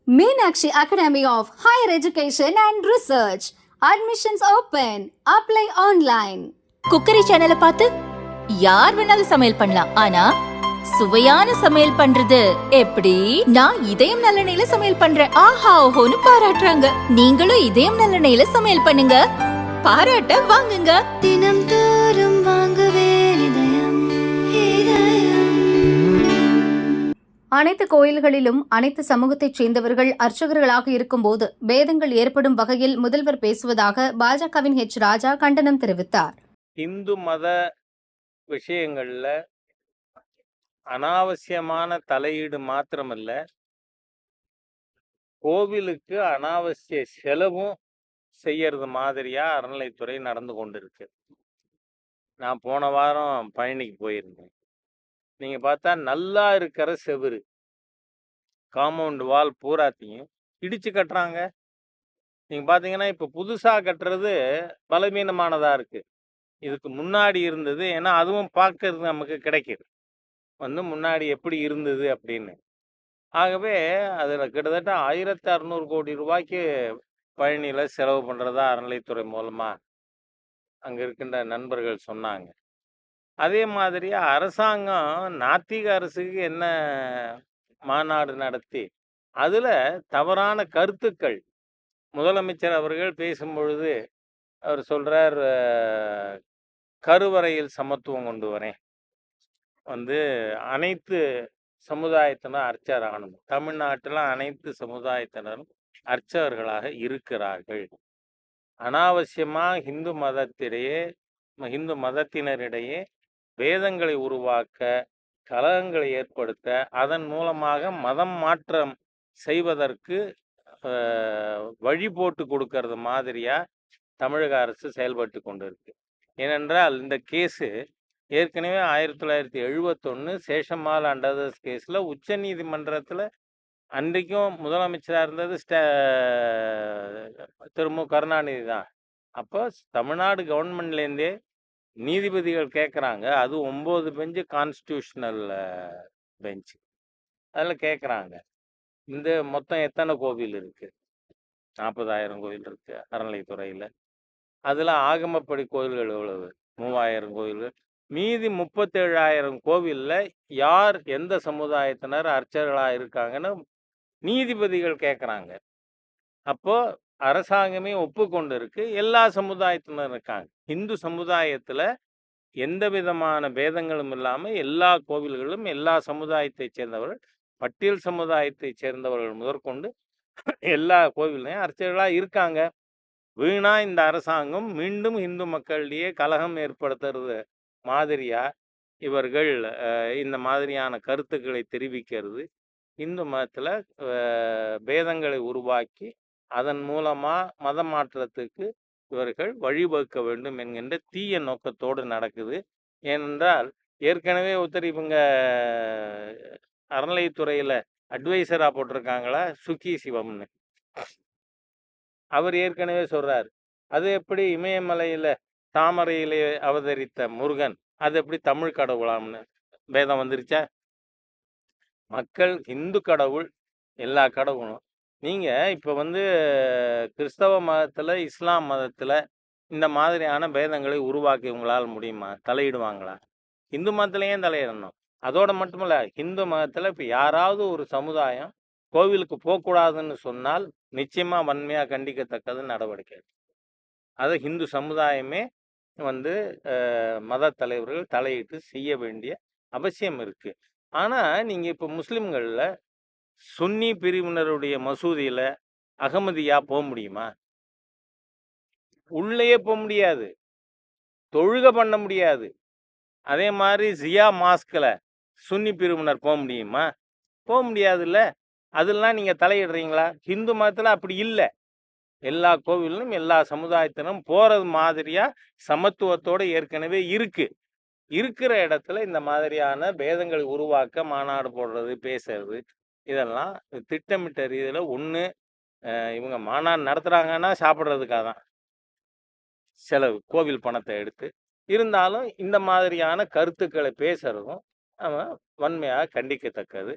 Meenakshi Academy of Higher Education and Research. Admissions open. Apply online. Cookery சேனலை பார்த்து யார் வேணாலும் சமையல் பண்ணலாம். ஆனா சுவையான சமையல் பண்றது எப்படி? நான் இதயம் நல்லெண்ணெயில சமையல் பண்றேன். ஆஹா ஓஹோன்னு பாராட்டுறாங்க. நீங்களும் இதயம் நல்லெண்ணெயில சமையல் பண்ணுங்க, பாராட்ட வாங்குங்க. தினம் தோறும் வாங்குவே இதயம் இதயம். அனைத்து கோயில்களிலும் அனைத்து சமூகத்தைச் சேர்ந்தவர்கள் அர்ச்சகர்களாக இருக்கும்போது பேதங்கள் ஏற்படும் வகையில் முதல்வர் பேசுவதாக பாஜகவின் ராஜா கண்டனம் தெரிவித்தார். இந்து மத விஷயங்கள்ல அனாவசியமான தலையீடு மாத்திரமல்ல, கோவிலுக்கு அனாவசிய செலவும் செய்யறது மாதிரியா அறநிலைத்துறை நடந்து கொண்டிருக்கு. நான் போன வாரம் பழனிக்கு போயிருந்தேன். நீங்க பார்த்தா நல்லா இருக்கிற செவுரு, காம்பவுண்ட் வால் பூராத்தையும் இடிச்சு கட்டுறாங்க. நீங்க பாத்தீங்கன்னா இப்ப புதுசா கட்டுறது பலவீனமானதா இருக்கு. இதுக்கு முன்னாடி இருந்தது, ஏன்னா அதுவும் பார்க்கறது நமக்கு கிடைக்குது முன்னாடி எப்படி இருந்தது அப்படின்னு. ஆகவே அதுல கிட்டத்தட்ட 1600 கோடி ரூபாய்க்கு பழனியில செலவு பண்றதா அறநிலைத்துறை மூலமா அங்க இருக்கின்ற நண்பர்கள் சொன்னாங்க. அதே மாதிரி அரசாங்கம் நாத்திக அரசுக்கு என்ன மாநாடு நடத்தி அதுல தவறான கருத்துக்கள், முதலமைச்சர் அவர்கள் பேசும்பொழுது அவர் சொல்றார், கருவறையில் சமத்துவம் கொண்டு வரேன், அனைத்து சமுதாயத்தினர் அர்ச்சகர் ஆகணும். தமிழ்நாட்டில் அனைத்து சமுதாயத்தினரும் அர்ச்சகர்களாக இருக்கிறார்கள். அனாவசியமா இந்து மதத்தினரிடையே வேதங்களை உருவாக்க, கலகங்களை ஏற்படுத்த, அதன் மூலமாக மதம் மாற்றம் செய்வதற்கு வழி போட்டு கொடுக்கறது மாதிரியா தமிழக அரசு செயல்பட்டு கொண்டு இருக்கு. ஏனென்றால் இந்த கேஸு ஏற்கனவே 1971 சேஷம்மாள் அண்ட் அதர்ஸ் கேஸில் உச்ச நீதிமன்றத்தில் அன்றைக்கும் முதலமைச்சராக இருந்தது திரு மு கருணாநிதி தான். அப்போ தமிழ்நாடு கவர்மெண்ட்லேருந்தே நீதிபதிகள் கேட்குறாங்க, அது 9 பெஞ்சு கான்ஸ்டியூஷனல் பெஞ்சு, அதில் கேட்குறாங்க இந்த மொத்தம் எத்தனை கோவில் இருக்கு? 40,000 கோவில் இருக்கு அறநிலைத்துறையில். அதில் ஆகமப்படி கோவில்கள் எவ்வளவு? 3000 கோவில்கள். மீதி 37,000 கோவிலில் யார் எந்த சமுதாயத்தினர் அர்ச்சகர்களாக இருக்காங்கன்னு நீதிபதிகள் கேட்குறாங்க. அப்போ அரசாங்கமே ஒப்புக்கொண்டு இருக்கு, எல்லா சமுதாயத்தினரும் இருக்காங்க. இந்து சமுதாயத்தில் எந்த விதமான பேதங்களும் இல்லாமல் எல்லா கோவில்களும் எல்லா சமுதாயத்தைச் சேர்ந்தவர்கள், பட்டியல் சமுதாயத்தைச் சேர்ந்தவர்கள் முதற்கொண்டு எல்லா கோவிலையும் அர்ச்சகர்களாக இருக்காங்க. வீணா இந்த அரசாங்கம் மீண்டும் இந்து மக்களிடையே கலகம் ஏற்படுத்துறது மாதிரியா இவர்கள் இந்த மாதிரியான கருத்துக்களை தெரிவிக்கிறது, இந்து மதத்தில் பேதங்களை உருவாக்கி அதன் மூலமா மத மாற்றத்துக்கு இவர்கள் வழிவகுக்க வேண்டும் என்கின்ற தீய நோக்கத்தோடு நடக்குது. ஏனென்றால் ஏற்கனவே இவங்க அறநிலைத்துறையில் அட்வைசரா போட்டிருக்காங்களா, சுக்கி சிவம்னு. அவர் ஏற்கனவே சொல்றாரு, அது எப்படி இமயமலையில தாமரையிலே அவதரித்த முருகன், அது எப்படி தமிழ் கடவுளாம்னு. வேதம் வந்துருச்சா? மக்கள் இந்து கடவுள், எல்லா கடவுளும். நீங்க இப்ப கிறிஸ்தவ மதத்துல, இஸ்லாம் மதத்துல இந்த மாதிரியான பேதங்களை உருவாக்கி உங்களால் முடியுமா? தலையிடுவாங்களா? இந்து மதத்துல ஏன் தலையிடணும்? அதோட மட்டுமல்ல, இந்து மதத்துல இப்ப யாராவது ஒரு சமுதாயம் கோவிலுக்கு போகக்கூடாதுன்னு சொன்னால் நிச்சயமா வன்மையா கண்டிக்கத்தக்கது நடவடிக்கை. அதை இந்து சமுதாயமே மத தலைவர்கள் தலையிட்டு செய்ய வேண்டிய அவசியம் இருக்கு. ஆனா நீங்க இப்ப முஸ்லிம்கள்ல சுன்னி பிரிவினருடைய மசூதியில அகமதியா போக முடியுமா? உள்ளேயே போக முடியாது, தொழுகை பண்ண முடியாது. அதே மாதிரி ஜியா மாஸ்கில் சுன்னி பிரிவினர் போக முடியுமா? போக முடியாதுல்ல. அதெல்லாம் நீங்க தலையிடுறீங்களா? ஹிந்து மதத்துல அப்படி இல்லை. எல்லா கோவிலும் எல்லா சமுதாயத்தினரும் போறது மாதிரியா சமத்துவத்தோடு ஏற்கனவே இருக்கிற இடத்துல இந்த மாதிரியான பேதங்களை உருவாக்க மாநாடு போடுறது, பேசுறது, இதெல்லாம் திட்டமிட்ட ரீதியில் ஒன்று இவங்க மாநாடு நடத்துகிறாங்கன்னா சாப்பிட்றதுக்காக தான் செலவு, கோவில் பணத்தை எடுத்து. இருந்தாலும் இந்த மாதிரியான கருத்துக்களை பேசுறதும் நம்ம வன்மையாக கண்டிக்கத்தக்கது.